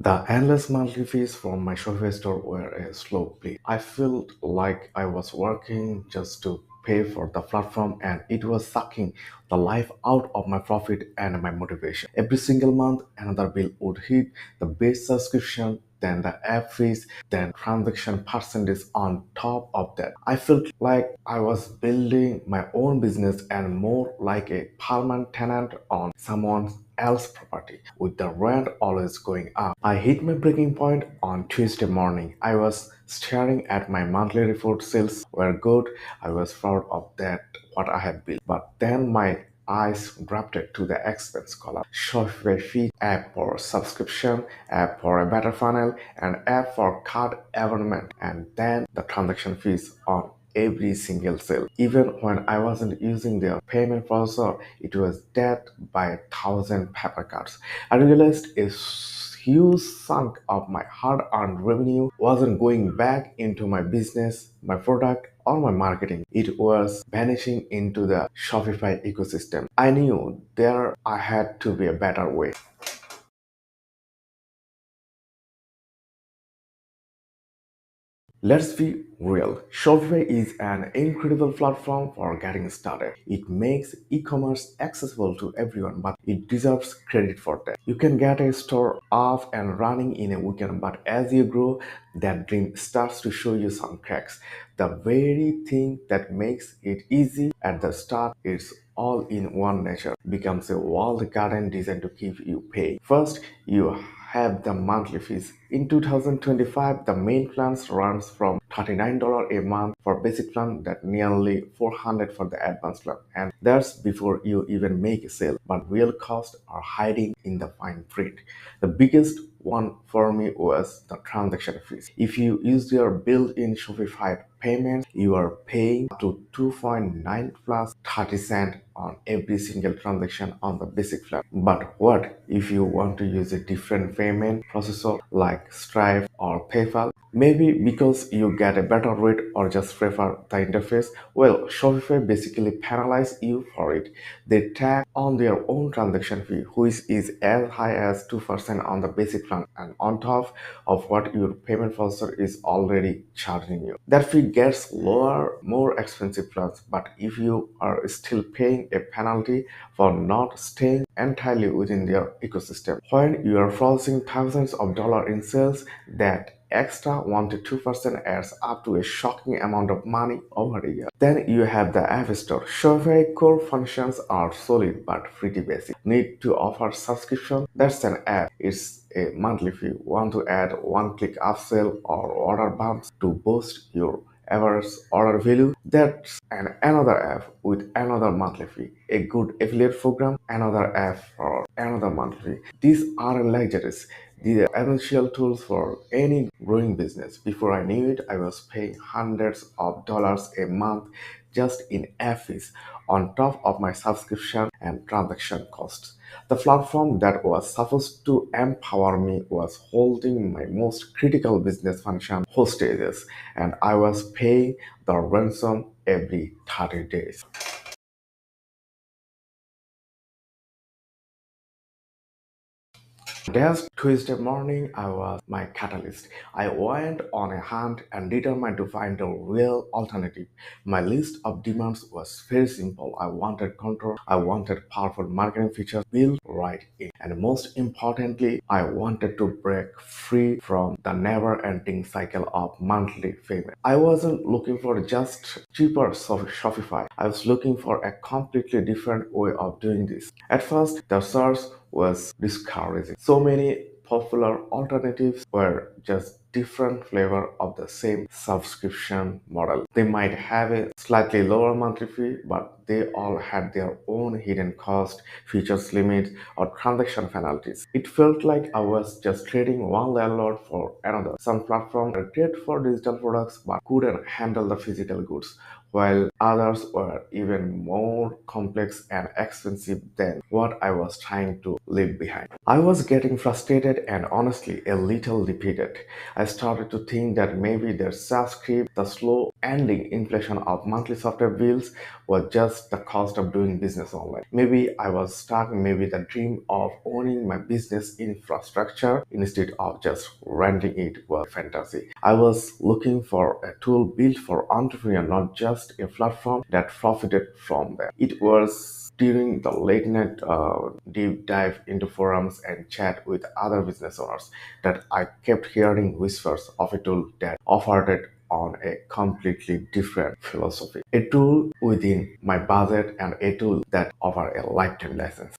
The endless monthly fees from my Shopify store were a slow bleed. I felt like I was working just to pay for the platform and it was sucking the life out of my profit and my motivation. Every single month, another bill would hit, the base subscription, then the app fees, then transaction percentage on top of that. I felt like I was building my own business and more like a permanent tenant on someone else's property, with the rent always going up. I hit my breaking point on Tuesday morning. I was staring at my monthly report. Sales were good. I was proud of that what I had built. But then my eyes drafted to the expense column. Shopify fee, app for subscription, app for a better funnel, and app for card abonnement, and then the transaction fees on every single sale. Even when I wasn't using their payment processor, it was dead by 1,000 paper cards. I realized a huge chunk of my hard-earned revenue wasn't going back into my business, my product, or my marketing. It was vanishing into the Shopify ecosystem. I knew there I had to be a better way. Let's be real. Shopify is an incredible platform for getting started. It makes e-commerce accessible to everyone, but it deserves credit for that. You can get a store off and running in a weekend, but as you grow, that dream starts to show you some cracks. The very thing that makes it easy at the start is all in one nature becomes a walled garden designed to keep you paying. First, you have the monthly fees. In 2025, the main plans runs from $39 a month for basic plan that nearly $400 for the advanced plan. And that's before you even make a sale. But real costs are hiding in the fine print. The biggest one for me was the transaction fees. If you use your built-in Shopify payments, you are paying up to 2.9 plus 30 cents on every single transaction on the basic plan. But what if you want to use a different payment processor like Stripe or PayPal? Maybe because you get a better rate or just prefer the interface. Well, Shopify basically penalize you for it. They tag on their own transaction fee, which is as high as 2% on the basic plan and on top of what your payment processor is already charging you. That fee gets lower, more expensive plans, but if you are still paying a penalty for not staying entirely within their ecosystem, when you are processing thousands of dollars in sales, that extra 1 to 2% adds up to a shocking amount of money over a year. Then you have the App Store. Shopify core functions are solid but pretty basic. Need to offer subscription? That's an app. It's a monthly fee. Want to add one-click upsell or order bumps to boost your average order value? That's another app with another monthly fee. A good affiliate program, another app for another monthly fee. These are luxuries. These are essential tools for any growing business. Before I knew it, I was paying hundreds of dollars a month just in app fees on top of my subscription and transaction costs. The platform that was supposed to empower me was holding my most critical business function hostages, and I was paying the ransom every 30 days. That Tuesday morning, I was my catalyst. I went on a hunt and determined to find a real alternative. My list of demands was very simple. I wanted control, I wanted powerful marketing features built right in, and most importantly, I wanted to break free from the never-ending cycle of monthly payment. I wasn't looking for just cheaper Shopify. I was looking for a completely different way of doing this. At first, the search was discouraging. So many popular alternatives were just different flavor of the same subscription model. They might have a slightly lower monthly fee, but they all had their own hidden cost, features limits, or transaction penalties. It felt like I was just trading one landlord for another. Some platforms were great for digital products but couldn't handle the physical goods, while others were even more complex and expensive than what I was trying to leave behind. I was getting frustrated and honestly a little defeated. I started to think that maybe the subscription, the slow ending inflation of monthly software bills was just the cost of doing business online. Maybe I was stuck, maybe the dream of owning my business infrastructure instead of just renting it was fantasy. I was looking for a tool built for entrepreneurs, not just a platform that profited from them. It was during the late night deep dive into forums and chat with other business owners that I kept hearing whispers of a tool that offered it on a completely different philosophy. A tool within my budget and a tool that offer a lifetime license.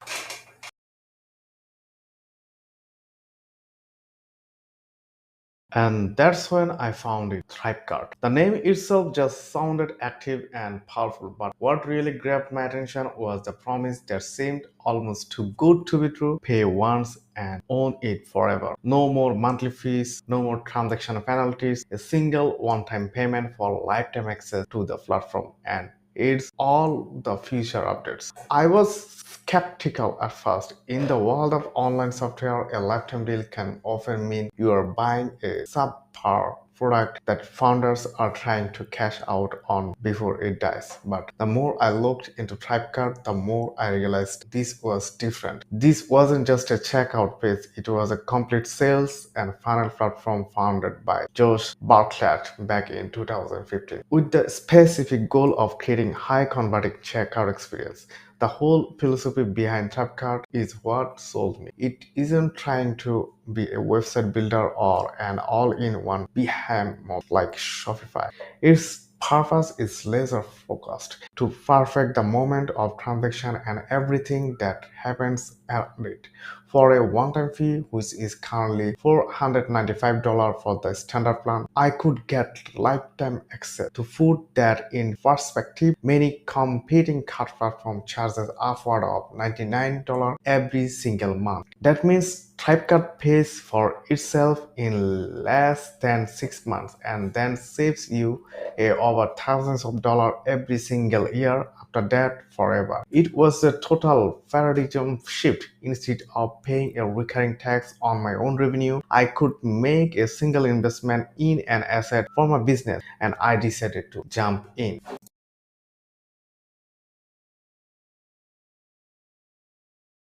And that's when I found it, ThriveCart. The name itself just sounded active and powerful, but what really grabbed my attention was the promise that seemed almost too good to be true. Pay once and own it forever. No more monthly fees, no more transaction penalties, a single one-time payment for lifetime access to the platform, and it's all the future updates. I was skeptical at first. In the world of online software, a lifetime deal can often mean you are buying a subpar product that founders are trying to cash out on before it dies. But the more I looked into ThriveCart, the more I realized this was different. This wasn't just a checkout page, it was a complete sales and funnel platform founded by Josh Bartlett back in 2015 with the specific goal of creating high converting checkout experience. The whole philosophy behind ThriveCart is what sold me. It isn't trying to be a website builder or an all-in-one behemoth like Shopify. Its purpose is laser focused to perfect the moment of transaction and everything that happens at it. For a one-time fee, which is currently $495 for the standard plan, I could get lifetime access. To put that in perspective, many competing card platforms charges upward of $99 every single month. That means ThriveCart pays for itself in less than 6 months and then saves you over thousands of dollars every single year after that forever. It was a total paradigm shift. Instead of paying a recurring tax on my own revenue, I could make a single investment in an asset for my business, and I decided to jump in.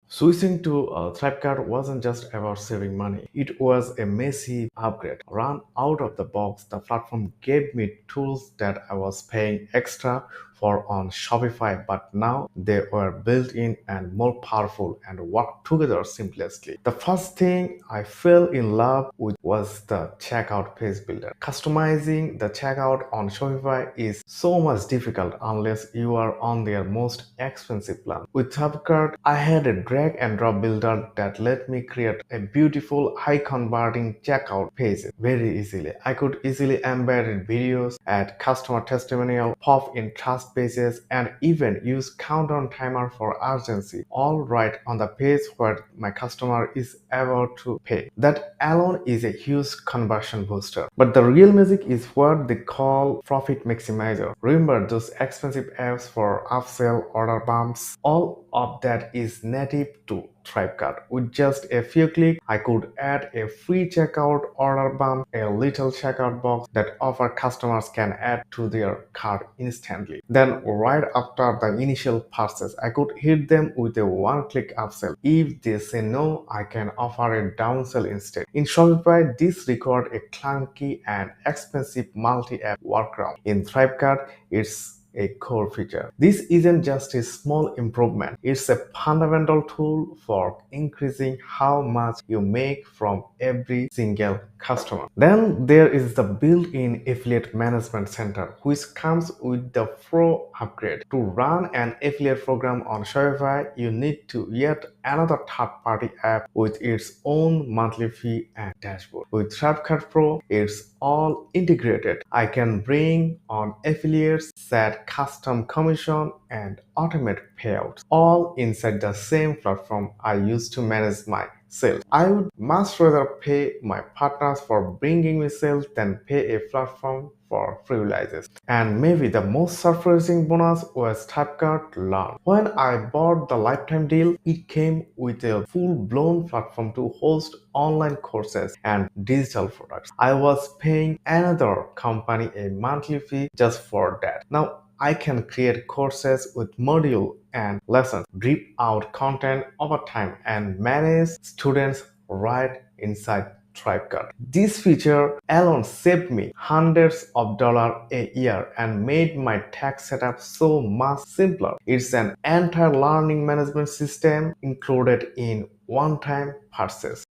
Switching to ThriveCart wasn't just about saving money. It was a massive upgrade. Run out of the box, the platform gave me tools that I was paying extra for on Shopify, but now they were built in and more powerful and work together seamlessly. The first thing I fell in love with was the checkout page builder. Customizing the checkout on Shopify is so much difficult unless you are on their most expensive plan. With ThriveCart, I had a drag and drop builder that let me create a beautiful high converting checkout page very easily. I could easily embed videos, add customer testimonial, pop in trust pages, and even use countdown timer for urgency, all right on the page where my customer is about to pay. That alone is a huge conversion booster. But the real magic is what they call profit maximizer. Remember those expensive apps for upsell order bumps? All of that is native to ThriveCart. With just a few clicks, I could add a free checkout order bump, a little checkout box that offer customers can add to their cart instantly. Then right after the initial purchase, I could hit them with a one-click upsell. If they say no, I can offer a downsell instead. In Shopify, this required a clunky and expensive multi-app workaround. In ThriveCart, it's a core feature. This isn't just a small improvement, it's a fundamental tool for increasing how much you make from every single customer. Then there is the built-in affiliate management center, which comes with the Pro upgrade. To run an affiliate program on Shopify, you need to yet another third-party app with its own monthly fee and dashboard. With ThriveCart Pro, it's all integrated. I can bring on affiliates, set custom commission, and automate payouts all inside the same platform I use to manage my sales. I would much rather pay my partners for bringing me sales than pay a platform for privileges. And maybe the most surprising bonus was ThriveCart launch. When I bought the lifetime deal, it came with a full-blown platform to host online courses and digital products. I was paying another company a monthly fee just for that. Now I can create courses with module and lessons, drip out content over time, and manage students right inside ThriveCart. This feature alone saved me hundreds of dollars a year and made my tax setup so much simpler. It's an entire learning management system included in one-time purchase.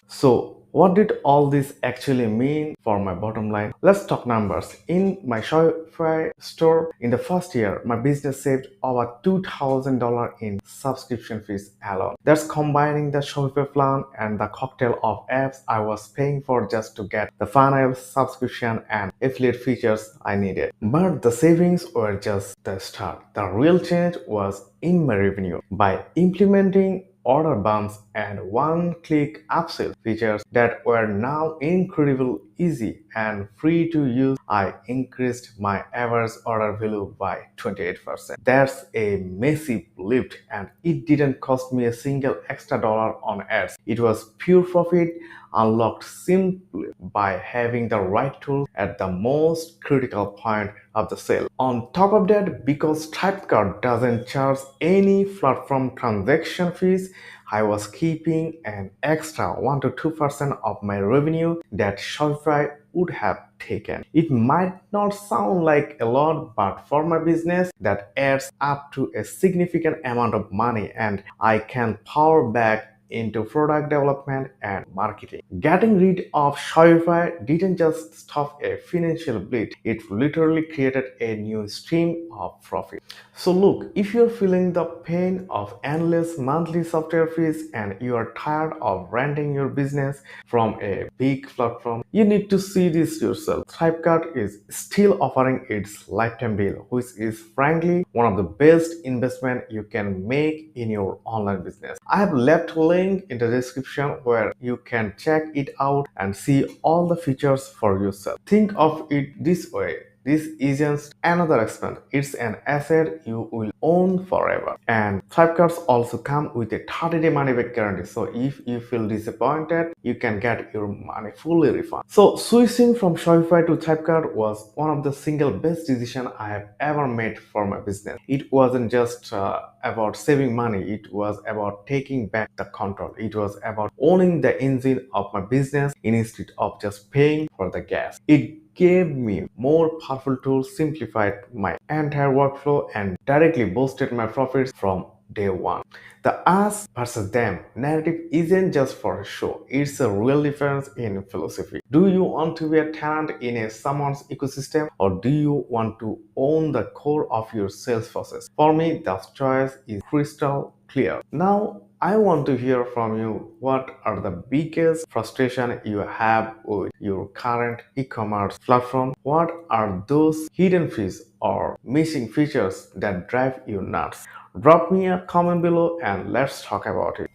So, what did all this actually mean for my bottom line? Let's talk numbers. In my Shopify store, in the first year, my business saved over $2,000 in subscription fees alone. That's combining the Shopify plan and the cocktail of apps I was paying for just to get the funnel, subscription, and affiliate features I needed. But the savings were just the start. The real change was in my revenue. By implementing order bumps and one-click upsell features that were now incredibly easy and free to use, I increased my average order value by 28%. That's a massive lift, and it didn't cost me a single extra dollar on ads. It was pure profit unlocked simply by having the right tool at the most critical point of the sale. On top of that, because ThriveCart doesn't charge any platform transaction fees, I was keeping an extra 1 to 2% of my revenue that Shopify would have taken. It might not sound like a lot, but for my business, that adds up to a significant amount of money, and I can power back into product development and marketing. Getting rid of Shopify didn't just stop a financial bleed, it literally created a new stream of profit. So look, if you're feeling the pain of endless monthly software fees and you are tired of renting your business from a big platform, you need to see this yourself. ThriveCart is still offering its lifetime deal, which is frankly one of the best investment you can make in your online business. I have left a link in the description where you can check it out and see all the features for yourself. Think of it this way. This isn't another expense, it's an asset you will own forever. And Flipkarts also come with a 30-day money back guarantee. So if you feel disappointed, you can get your money fully refunded. So switching from Shopify to Flipkart was one of the single best decision I have ever made for my business. It wasn't just about saving money, it was about taking back the control. It was about owning the engine of my business instead of just paying for the gas. It gave me more powerful tools, simplified my entire workflow, and directly boosted my profits from day one. The us versus them narrative isn't just for a show, it's a real difference in philosophy. Do you want to be a talent in a someone's ecosystem, or do you want to own the core of your sales process? For me, the choice is crystal clear. Now, I want to hear from you. What are the biggest frustration you have with your current e-commerce platform? What are those hidden fees or missing features that drive you nuts? Drop me a comment below and let's talk about it.